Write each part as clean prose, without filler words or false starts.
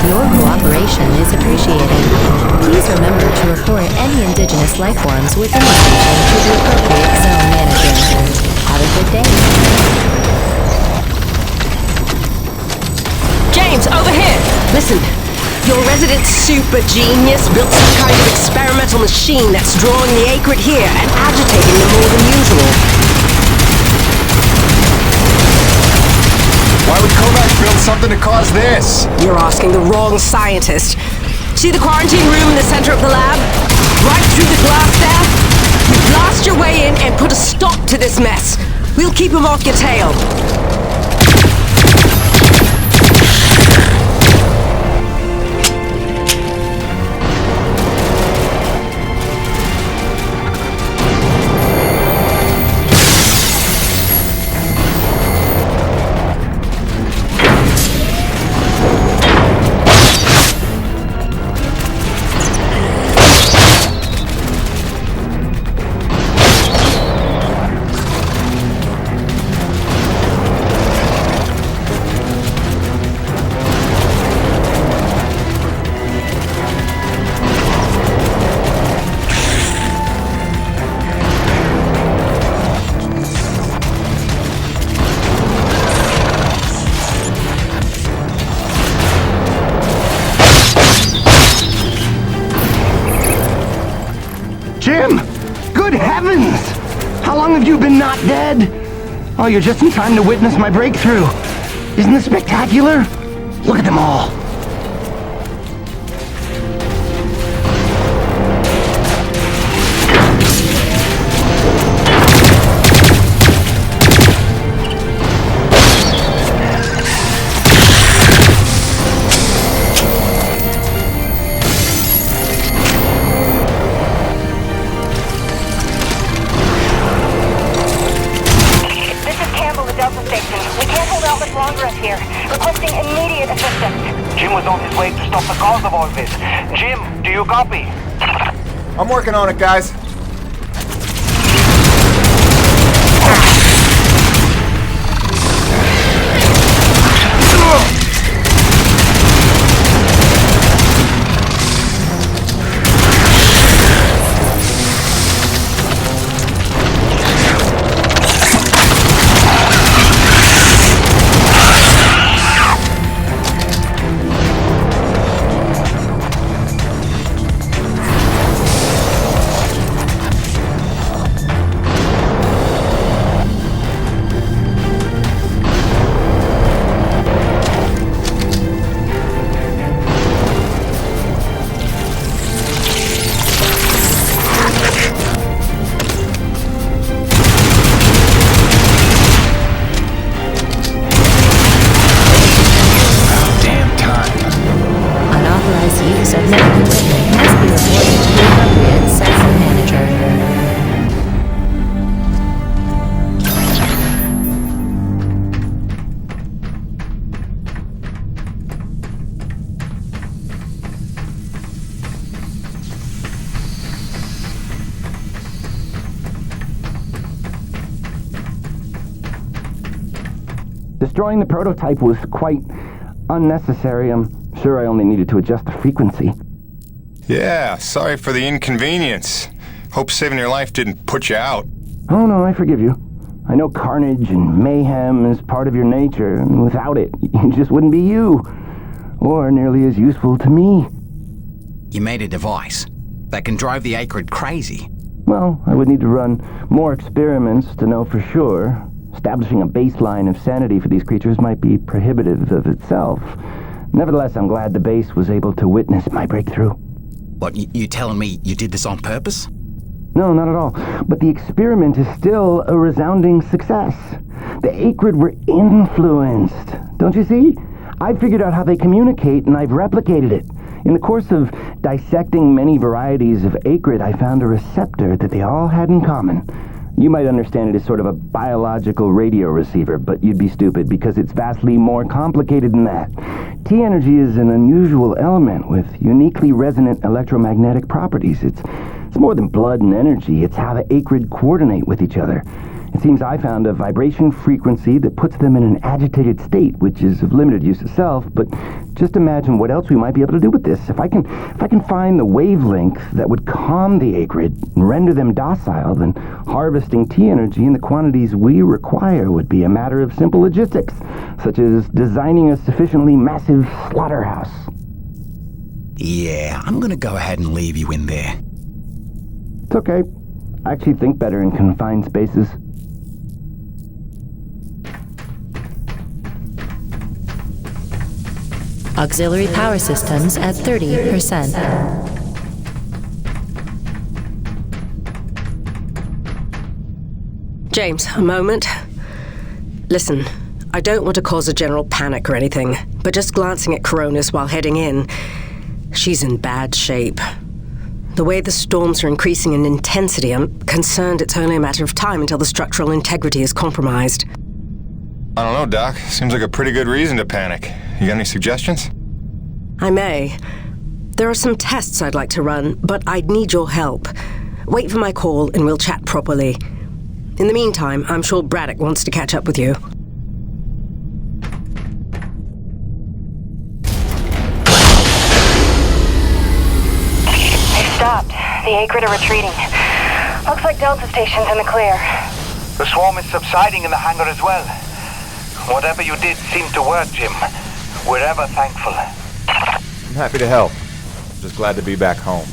Your cooperation is appreciated. Please remember to report any indigenous life forms within the station to the appropriate zone manager. Have a good day. James, over here! Listen, your resident super genius built some kind of experimental machine that's drawing the Akrid here and agitating them more than usual. Why would Kovac build something to cause this? You're asking the wrong scientist. See the quarantine room in the center of the lab? Right through the glass there? You blast your way in and put a stop to this mess. We'll keep him off your tail. Jim! Good heavens! How long have you been not dead? Oh, you're just in time to witness my breakthrough. Isn't this spectacular? Look at them all. Jim was on his way to stop the cause of all this. Jim, do you copy? I'm working on it, guys. Use of medical equipment must be reported to the appropriate site manager. Destroying the prototype was quite unnecessary. I'm sure I only needed to adjust the frequency. Yeah, sorry for the inconvenience. Hope saving your life didn't put you out. Oh no, I forgive you. I know carnage and mayhem is part of your nature, and without it, you just wouldn't be you. Or nearly as useful to me. You made a device that can drive the Akrid crazy. Well, I would need to run more experiments to know for sure. Establishing a baseline of sanity for these creatures might be prohibitive of itself. Nevertheless, I'm glad the base was able to witness my breakthrough. What, you telling me you did this on purpose? No, not at all. But the experiment is still a resounding success. The Akrid were influenced. Don't you see? I figured out how they communicate, and I've replicated it. In the course of dissecting many varieties of Akrid, I found a receptor that they all had in common. You might understand it as sort of a biological radio receiver, but you'd be stupid because it's vastly more complicated than that. T-energy is an unusual element with uniquely resonant electromagnetic properties. It's more than blood and energy. It's how the Acrid coordinate with each other. It seems I found a vibration frequency that puts them in an agitated state, which is of limited use itself, but just imagine what else we might be able to do with this. If I can find the wavelength that would calm the Acrid and render them docile, then harvesting T-energy in the quantities we require would be a matter of simple logistics, such as designing a sufficiently massive slaughterhouse. Yeah, I'm gonna go ahead and leave you in there. It's okay. I actually think better in confined spaces. Auxiliary power systems at 30%. James, a moment. Listen, I don't want to cause a general panic or anything, but just glancing at Coronis while heading in, she's in bad shape. The way the storms are increasing in intensity, I'm concerned it's only a matter of time until the structural integrity is compromised. I don't know, Doc. Seems like a pretty good reason to panic. You got any suggestions? I may. There are some tests I'd like to run, but I'd need your help. Wait for my call and we'll chat properly. In the meantime, I'm sure Braddock wants to catch up with you. They stopped. The Acrid are retreating. Looks like Delta Station's in the clear. The swarm is subsiding in the hangar as well. Whatever you did seemed to work, Jim. We're ever thankful. I'm happy to help. Just glad to be back home.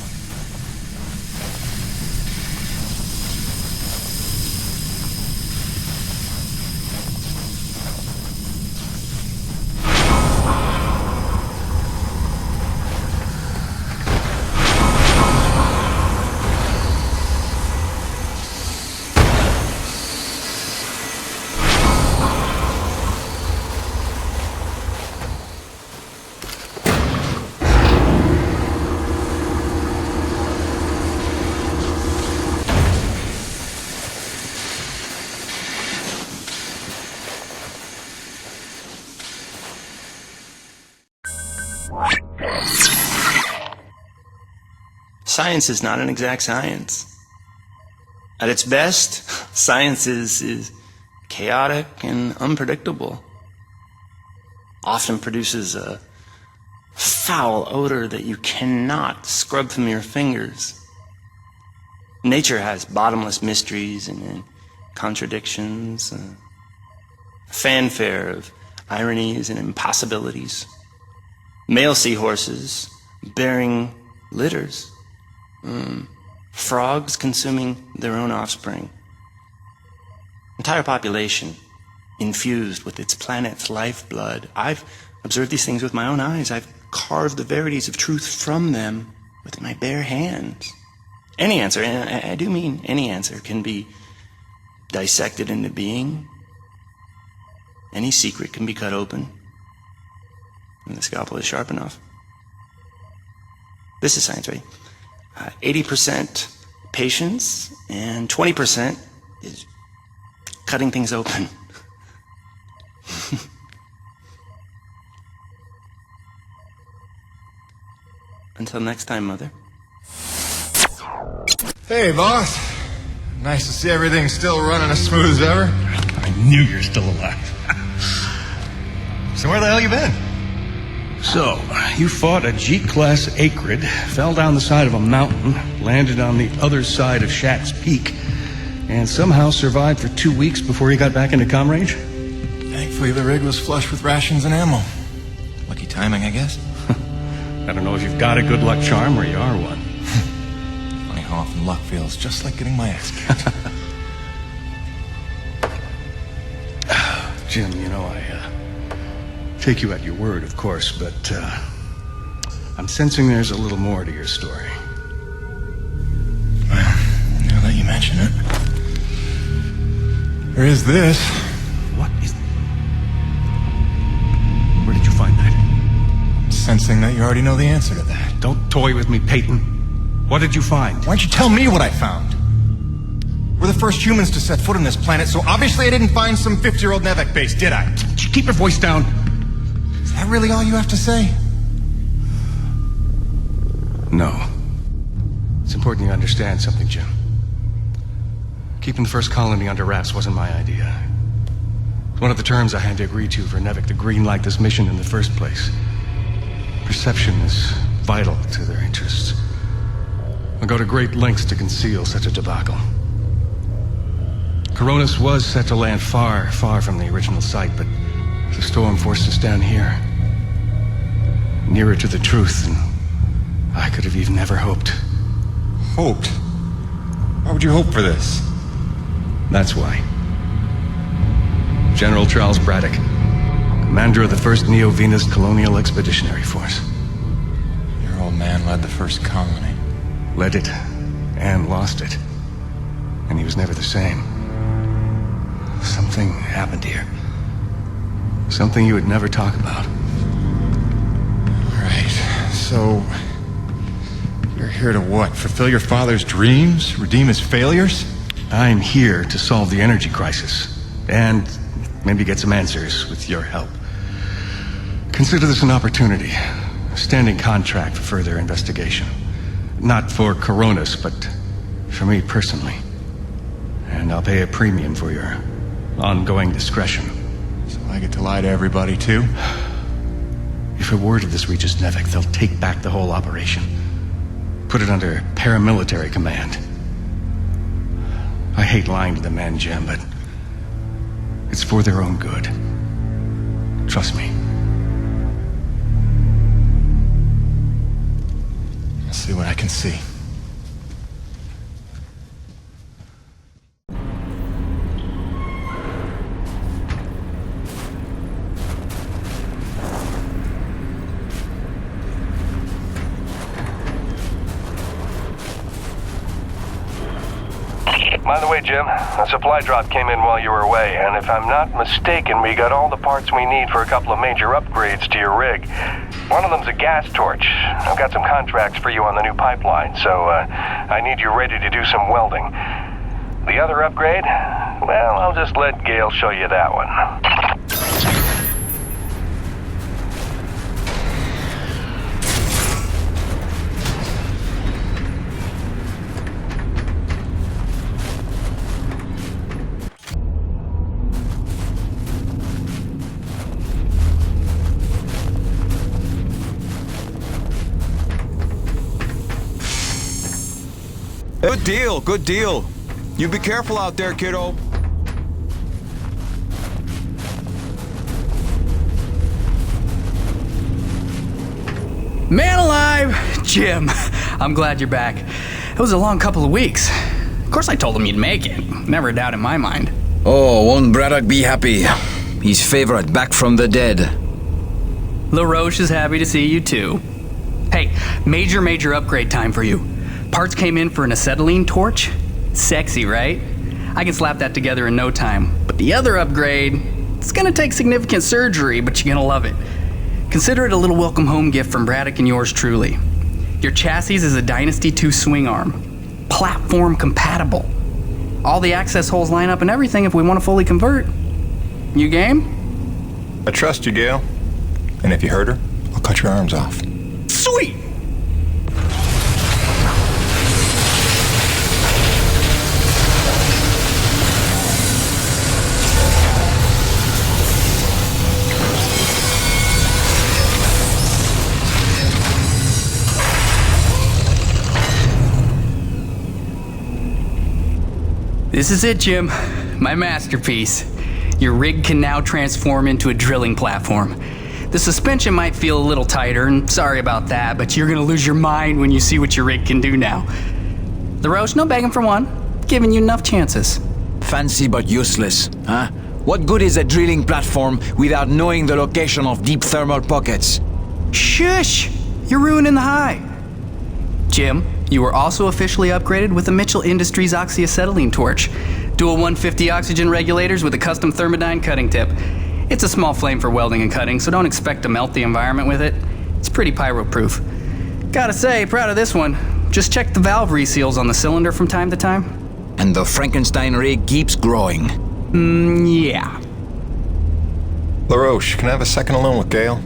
Science is not an exact science. At its best, science is chaotic and unpredictable. Often produces a foul odor that you cannot scrub from your fingers. Nature has bottomless mysteries and contradictions, a fanfare of ironies and impossibilities. Male seahorses bearing litters. Frogs consuming their own offspring. Entire population infused with its planet's lifeblood. I've observed these things with my own eyes. I've carved the verities of truth from them with my bare hands. Any answer, and I do mean any answer, can be dissected into being. Any secret can be cut open when the scalpel is sharp enough. This is science, right? 80% patience and 20% is cutting things open. Until next time, Mother. Hey, boss. Nice to see everything still running as smooth as ever. I knew you're still alive. So where the hell you been? So, you fought a G-class Acrid, fell down the side of a mountain, landed on the other side of Shack's Peak, and somehow survived for 2 weeks before you got back into comm range? Thankfully, the rig was flush with rations and ammo. Lucky timing, I guess. I don't know if you've got a good luck charm or you are one. Funny how often luck feels just like getting my ass kicked. Jim, you know, I take you at your word, of course, but I'm sensing there's a little more to your story. Well, now that you mention it, there is this. What is... Where did you find that? I'm sensing that you already know the answer to that. Don't toy with me, Peyton. What did you find? Why don't you tell me what I found? We're the first humans to set foot on this planet, so obviously I didn't find some 50-year-old Nevek base, did I? Keep your voice down. It's that really all you have to say? No. It's important you understand something, Jim. Keeping the first colony under wraps wasn't my idea. It's one of the terms I had to agree to for Nevik to greenlight this mission in the first place. Perception is vital to their interests. I'll go to great lengths to conceal such a debacle. Coronis was set to land far, far from the original site, but the storm forced us down here. Nearer to the truth than I could have even ever hoped. Hoped? Why would you hope for this? That's why. General Charles Braddock, commander of the 1st Neo-Venus Colonial Expeditionary Force. Your old man led the first colony. Led it, and lost it. And he was never the same. Something happened here. Something you would never talk about. Right, so... you're here to what? Fulfill your father's dreams? Redeem his failures? I'm here to solve the energy crisis. And maybe get some answers with your help. Consider this an opportunity. A standing contract for further investigation. Not for Coronis, but for me personally. And I'll pay a premium for your ongoing discretion. So I get to lie to everybody, too? If a word of this reaches Nevik, they'll take back the whole operation. Put it under paramilitary command. I hate lying to the men, Jim, but it's for their own good. Trust me. I'll see what I can see. By the way, Jim, a supply drop came in while you were away, and if I'm not mistaken, we got all the parts we need for a couple of major upgrades to your rig. One of them's a gas torch. I've got some contracts for you on the new pipeline, so I need you ready to do some welding. The other upgrade? Well, I'll just let Gale show you that one. Good deal, good deal. You be careful out there, kiddo. Man alive! Jim, I'm glad you're back. It was a long couple of weeks. Of course I told him you'd make it. Never a doubt in my mind. Oh, won't Braddock be happy? His favorite back from the dead. LaRoche is happy to see you too. Hey, major upgrade time for you. Parts came in for an acetylene torch. Sexy, right? I can slap that together in no time. But the other upgrade, it's gonna take significant surgery, but you're gonna love it. Consider it a little welcome home gift from Braddock and yours truly. Your chassis is a Dynasty 2 swing arm. Platform compatible. All the access holes line up and everything if we want to fully convert. You game? I trust you, Gale. And if you hurt her, I'll cut your arms off. Sweet! This is it, Jim. My masterpiece. Your rig can now transform into a drilling platform. The suspension might feel a little tighter, and sorry about that, but you're gonna lose your mind when you see what your rig can do now. LaRoche, no begging for one. Giving you enough chances. Fancy but useless, huh? What good is a drilling platform without knowing the location of deep thermal pockets? Shush! You're ruining the high. Jim, you were also officially upgraded with the Mitchell Industries oxyacetylene torch. Dual 150 oxygen regulators with a custom Thermodyne cutting tip. It's a small flame for welding and cutting, so don't expect to melt the environment with it. It's pretty pyro-proof. Gotta say, proud of this one. Just check the valve reseals on the cylinder from time to time. And the Frankenstein rig keeps growing. Yeah. LaRoche, can I have a second alone with Gale?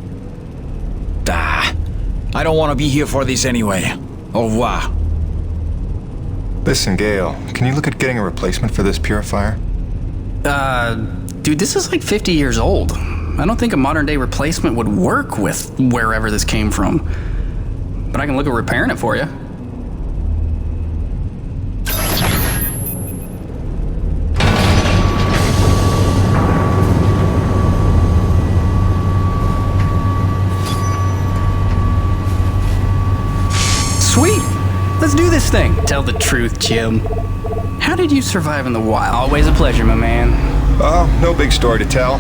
I don't want to be here for this anyway. Au revoir. Listen, Gale, can you look at getting a replacement for this purifier? Dude, this is like 50 years old. I don't think a modern day replacement would work with wherever this came from. But I can look at repairing it for you. Sweet! Let's do this thing! Tell the truth, Jim. How did you survive in the wild? Always a pleasure, my man. Oh, no big story to tell.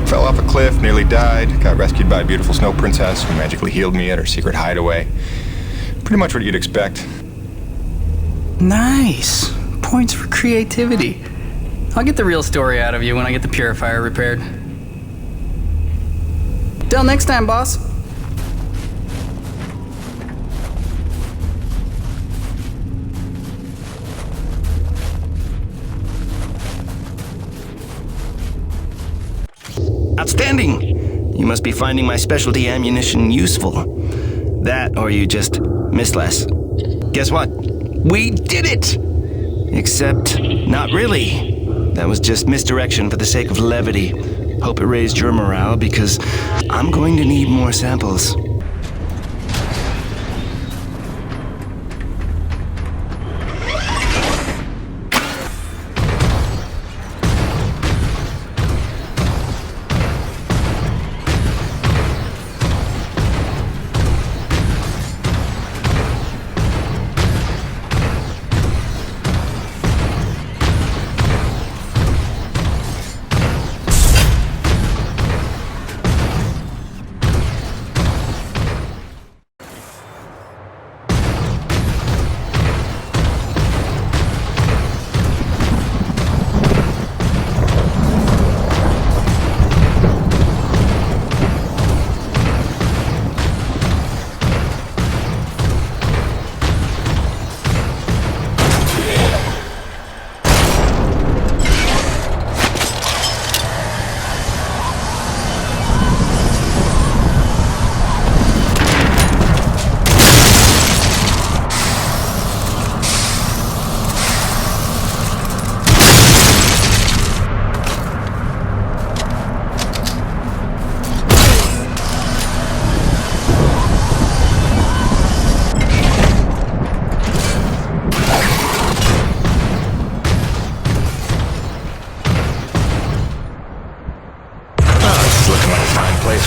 Fell off a cliff, nearly died, got rescued by a beautiful snow princess who magically healed me at her secret hideaway. Pretty much what you'd expect. Nice. Points for creativity. I'll get the real story out of you when I get the purifier repaired. Till next time, boss. Outstanding! You must be finding my specialty ammunition useful. That, or you just miss less. Guess what? We did it! Except, not really. That was just misdirection for the sake of levity. Hope it raised your morale, because I'm going to need more samples.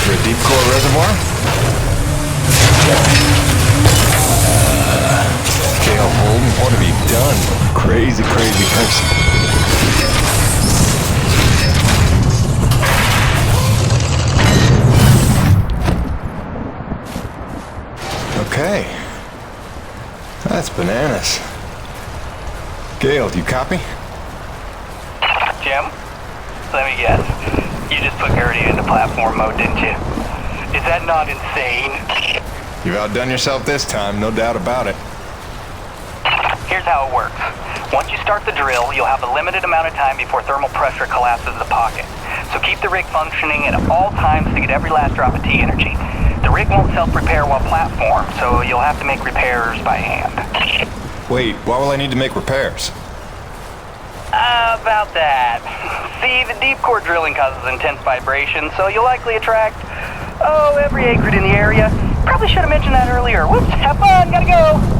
For a deep core reservoir? Gale Holden, what have you done? Crazy, crazy person. Okay. That's bananas. Gale, do you copy? Jim, let me guess. You just put Gertie into platform mode, didn't you? Is that not insane? You've outdone yourself this time, no doubt about it. Here's how it works. Once you start the drill, you'll have a limited amount of time before thermal pressure collapses the pocket. So keep the rig functioning at all times to get every last drop of T energy. The rig won't self-repair while platform, so you'll have to make repairs by hand. Wait, why will I need to make repairs? About that. See, the deep core drilling causes intense vibration, so you'll likely attract, every acrid in the area. Probably should have mentioned that earlier. Whoops, have fun, gotta go!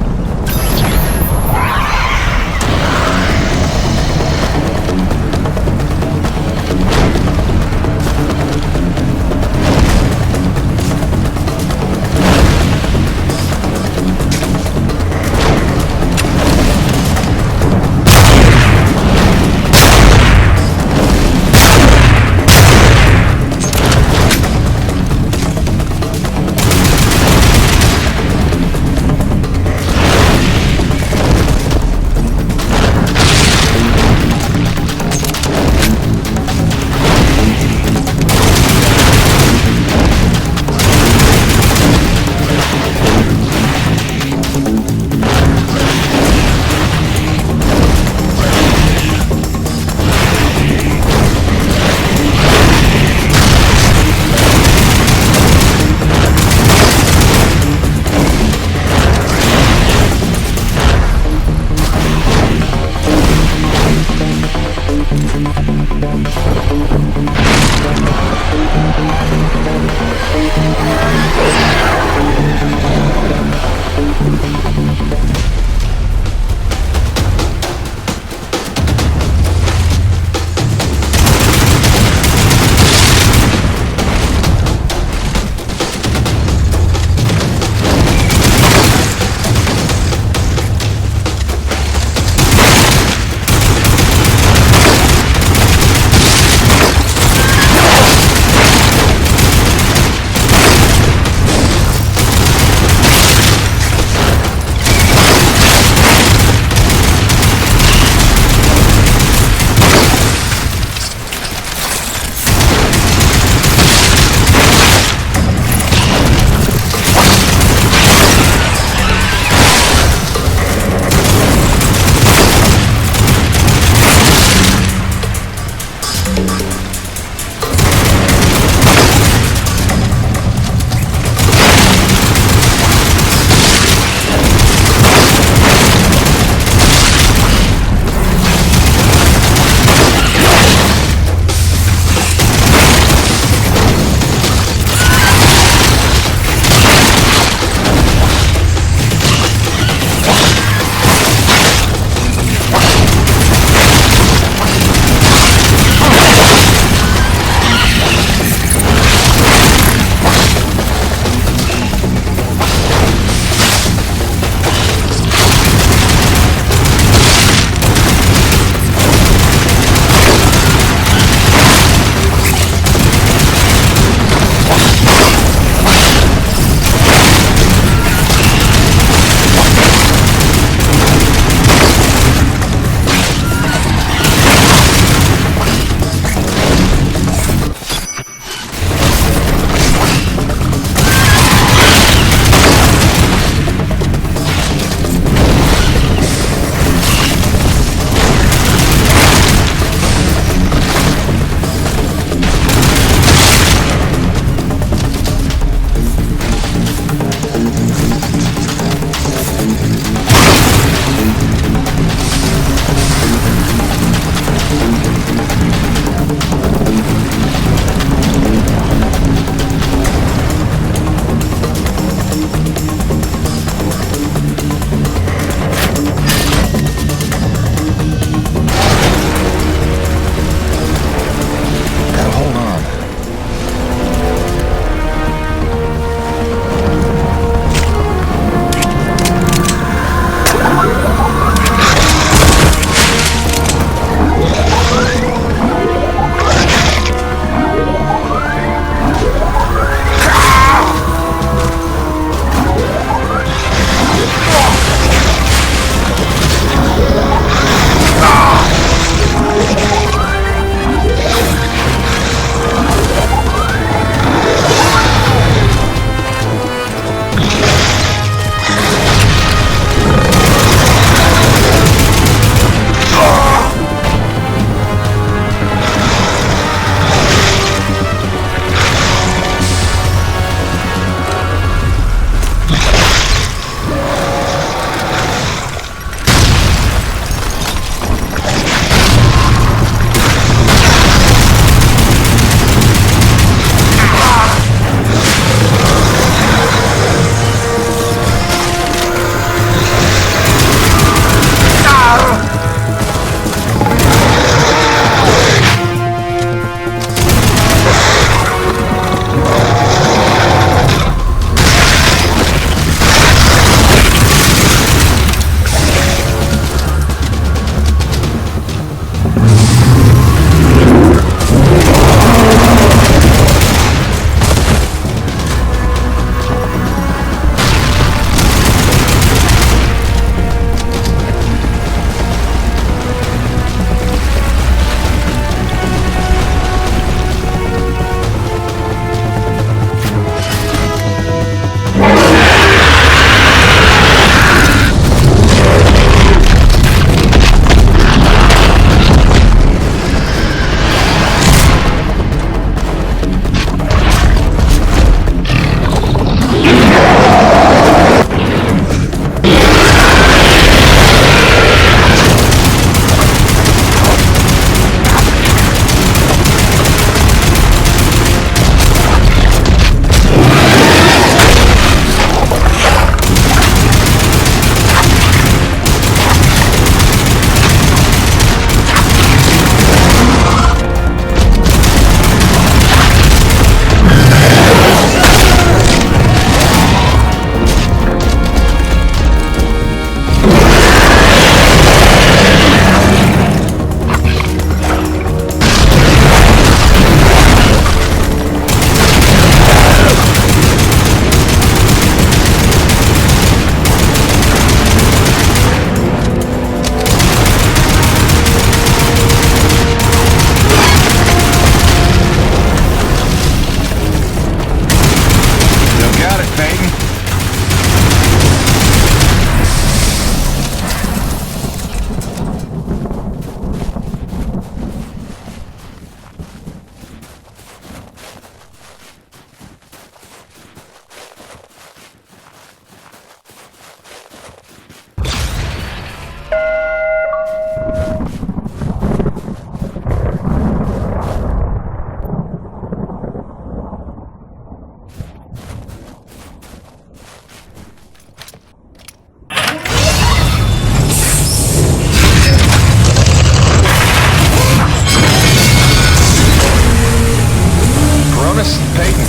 Coronis, Peyton.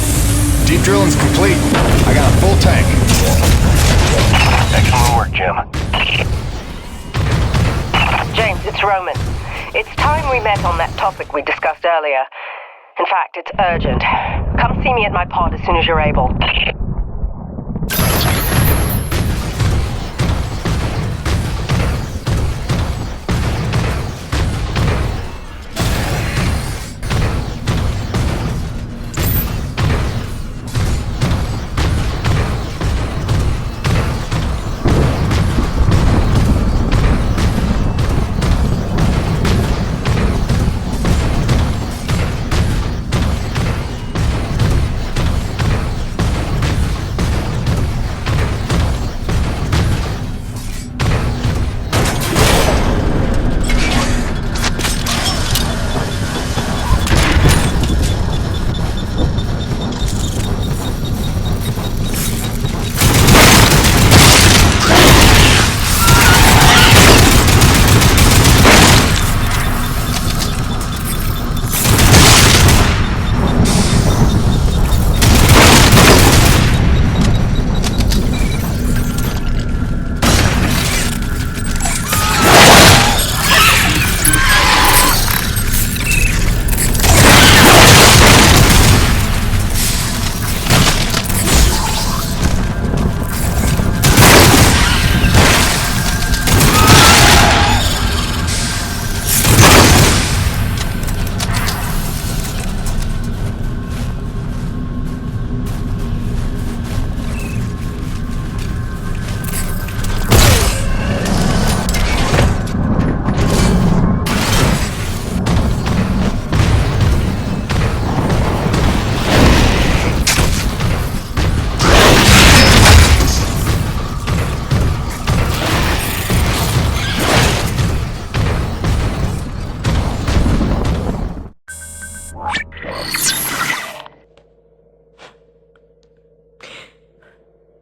Deep drilling's complete. I got a full tank. Excellent work, Jim. James, it's Roman. It's time we met on that topic we discussed earlier. In fact, it's urgent. Come see me at my pod as soon as you're able.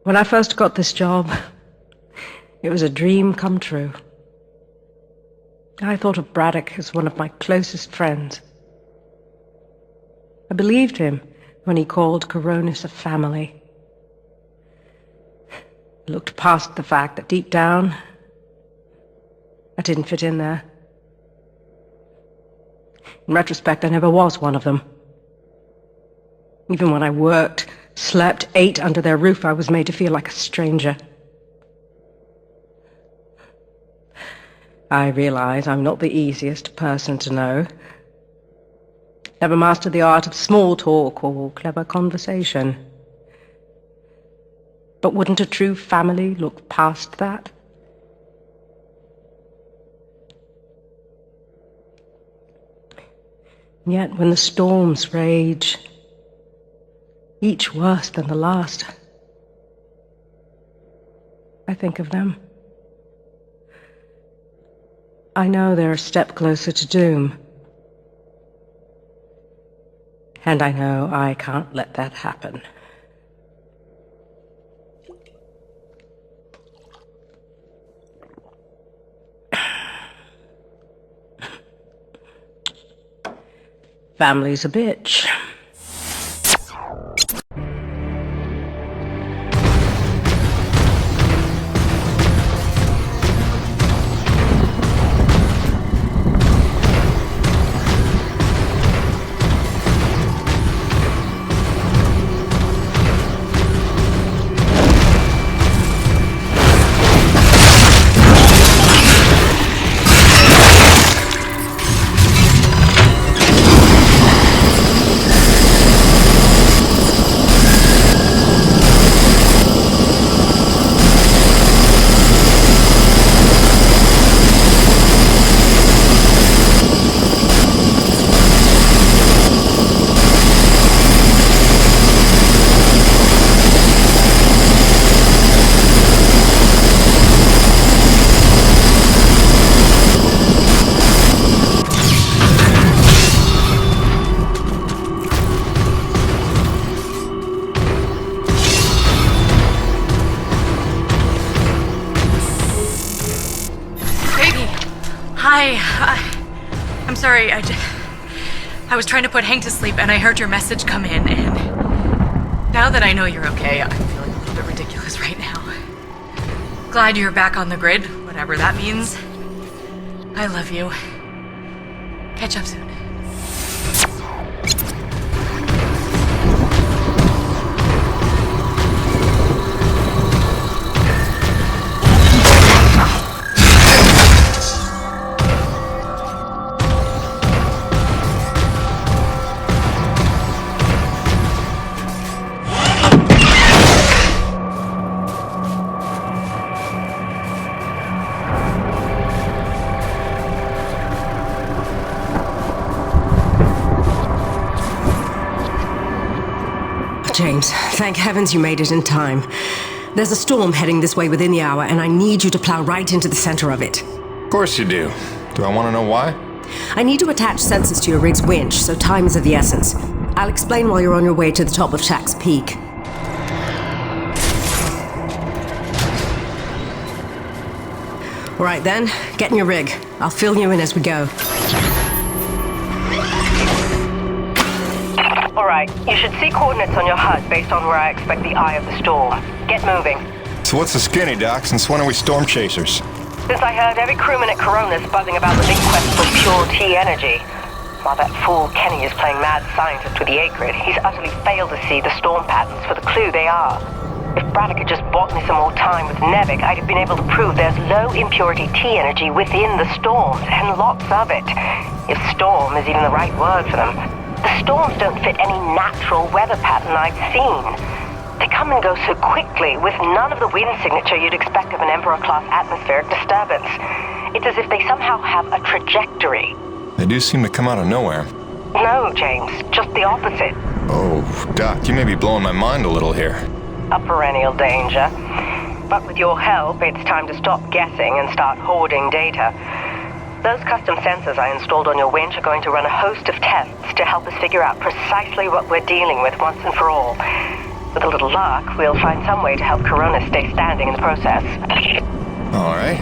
When I first got this job, it was a dream come true. I thought of Braddock as one of my closest friends. I believed him when he called Coronis a family. I looked past the fact that deep down, I didn't fit in there. In retrospect, I never was one of them. Even when I worked, slept, ate under their roof, I was made to feel like a stranger. I realize I'm not the easiest person to know. Never mastered the art of small talk or clever conversation. But wouldn't a true family look past that? And yet, when the storms rage, each worse than the last, I think of them. I know they're a step closer to doom. And I know I can't let that happen. Family's a bitch. Hi. I'm sorry, I was trying to put Hank to sleep and I heard your message come in, and now that I know you're okay, I'm feeling a little bit ridiculous right now. Glad you're back on the grid, whatever that means. I love you. Catch up soon. James, thank heavens you made it in time. There's a storm heading this way within the hour, and I need you to plow right into the center of it. Of course you do. Do I want to know why? I need to attach sensors to your rig's winch, so time is of the essence. I'll explain while you're on your way to the top of Shack's Peak. All right then, get in your rig. I'll fill you in as we go. Alright, you should see coordinates on your HUD based on where I expect the eye of the storm. Get moving. So what's the skinny, Doc? Since when are we storm chasers? Since I heard every crewman at Coronis buzzing about the big quest for pure T energy. While that fool Kenny is playing mad scientist with the Acrid, he's utterly failed to see the storm patterns for the clue they are. If Braddock had just bought me some more time with Nevik, I'd have been able to prove there's low impurity T energy within the storms, and lots of it. If storm is even the right word for them. The storms don't fit any natural weather pattern I've seen. They come and go so quickly, with none of the wind signature you'd expect of an Emperor-class atmospheric disturbance. It's as if they somehow have a trajectory. They do seem to come out of nowhere. No, James, just the opposite. Oh, Doc, you may be blowing my mind a little here. A perennial danger. But with your help, it's time to stop guessing and start hoarding data. Those custom sensors I installed on your winch are going to run a host of tests to help us figure out precisely what we're dealing with once and for all. With a little luck, we'll find some way to help Corona stay standing in the process. All right.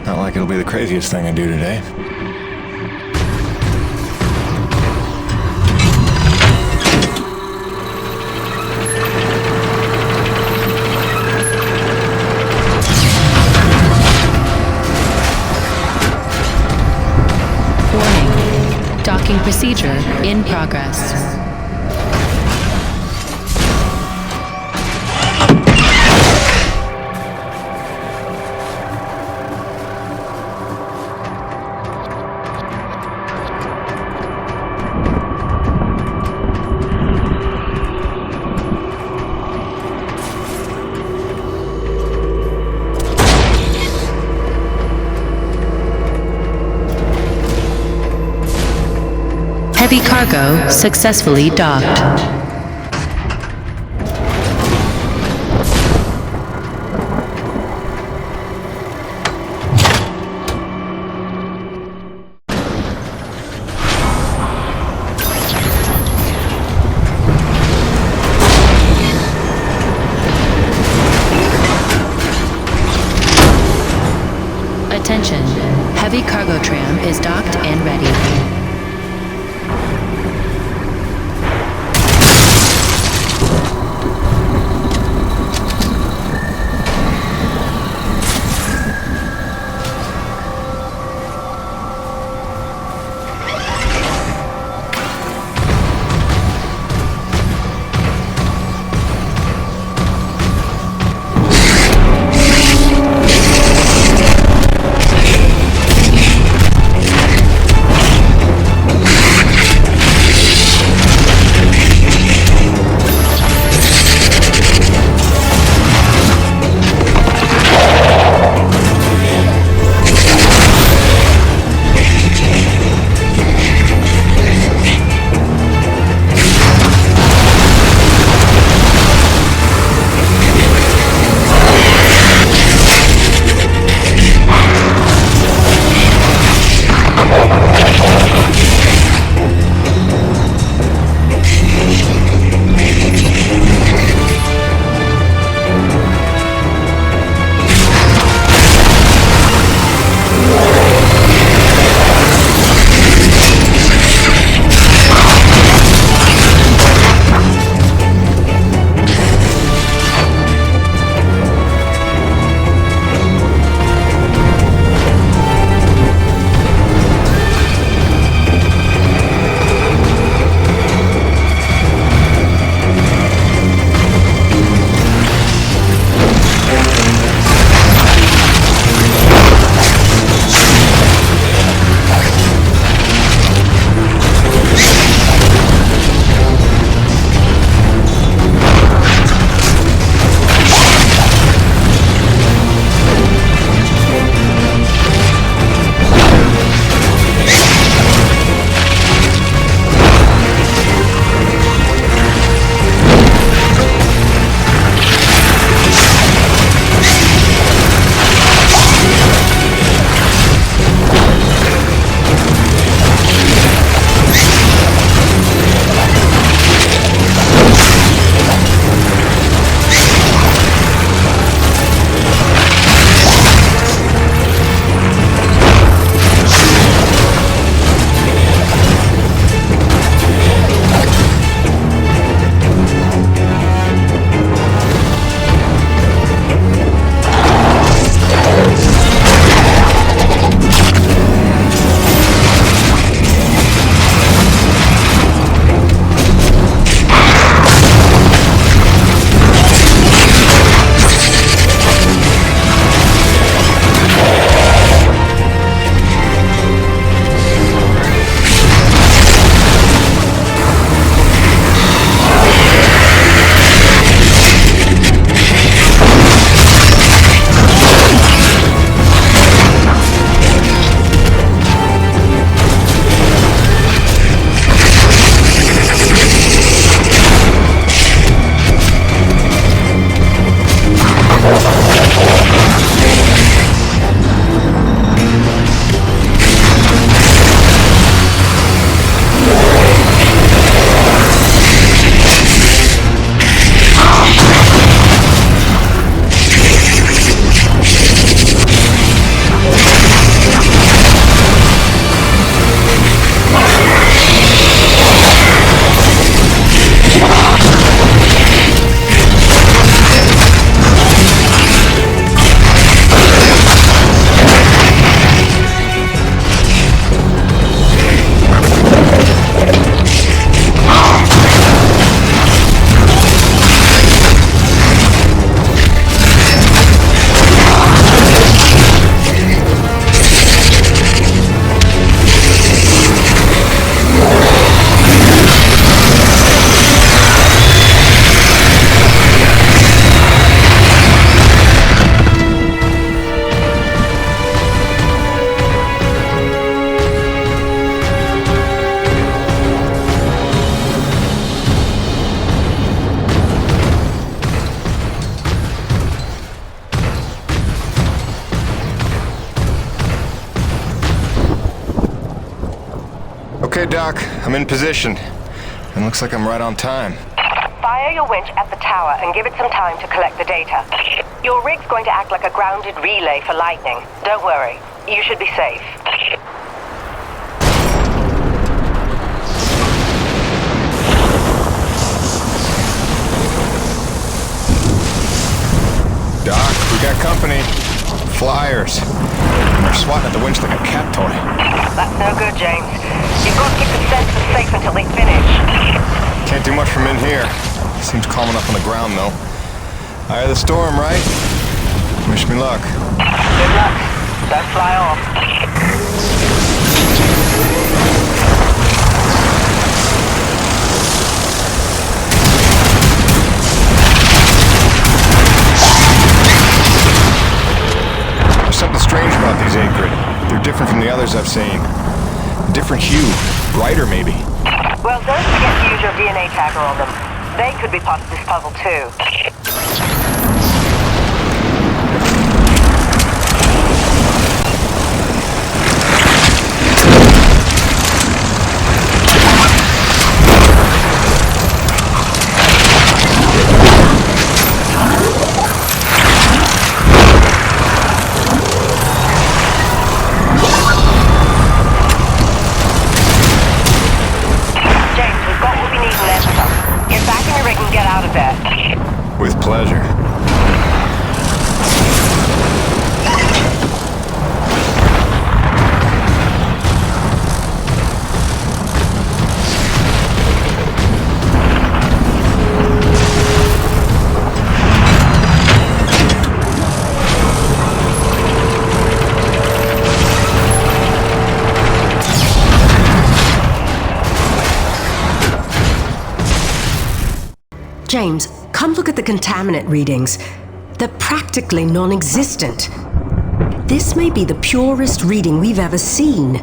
Not like it'll be the craziest thing I do today. Docking procedure in progress. Heavy cargo successfully docked. Attention, heavy cargo tram is docked and ready. Okay, Doc, I'm in position. And looks like I'm right on time. Fire your winch at the tower and give it some time to collect the data. Your rig's going to act like a grounded relay for lightning. Don't worry, you should be safe. Doc, we got company. Flyers. And they're swatting at the winch like a cat toy. That's no good, James. You've got to keep the sensors safe until they finish. Can't do much from in here. Seems calm enough on the ground, though. Eye of the storm, right? Wish me luck. Good luck. Don't fly off. There's something strange about these Acrid. They're different from the others I've seen. Different hue. Brighter, maybe. Well, don't forget to use your DNA tagger on them. They could be part of this puzzle, too. With pleasure. James, come look at the contaminant readings. They're practically non-existent. This may be the purest reading we've ever seen.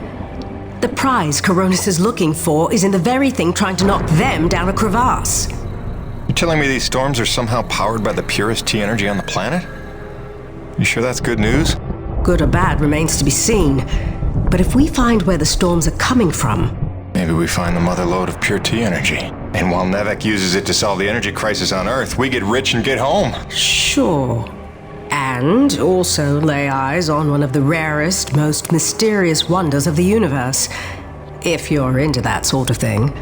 The prize Coronis is looking for is in the very thing trying to knock them down a crevasse. You're telling me these storms are somehow powered by the purest T energy on the planet? You sure that's good news? Good or bad remains to be seen. But if we find where the storms are coming from... Maybe we find the mother lode of pure T energy. And while Nevek uses it to solve the energy crisis on Earth, we get rich and get home. Sure. And also lay eyes on one of the rarest, most mysterious wonders of the universe. If you're into that sort of thing.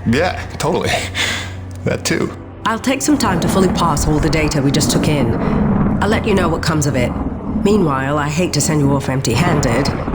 Yeah, totally. That too. I'll take some time to fully parse all the data we just took in. I'll let you know what comes of it. Meanwhile, I hate to send you off empty-handed.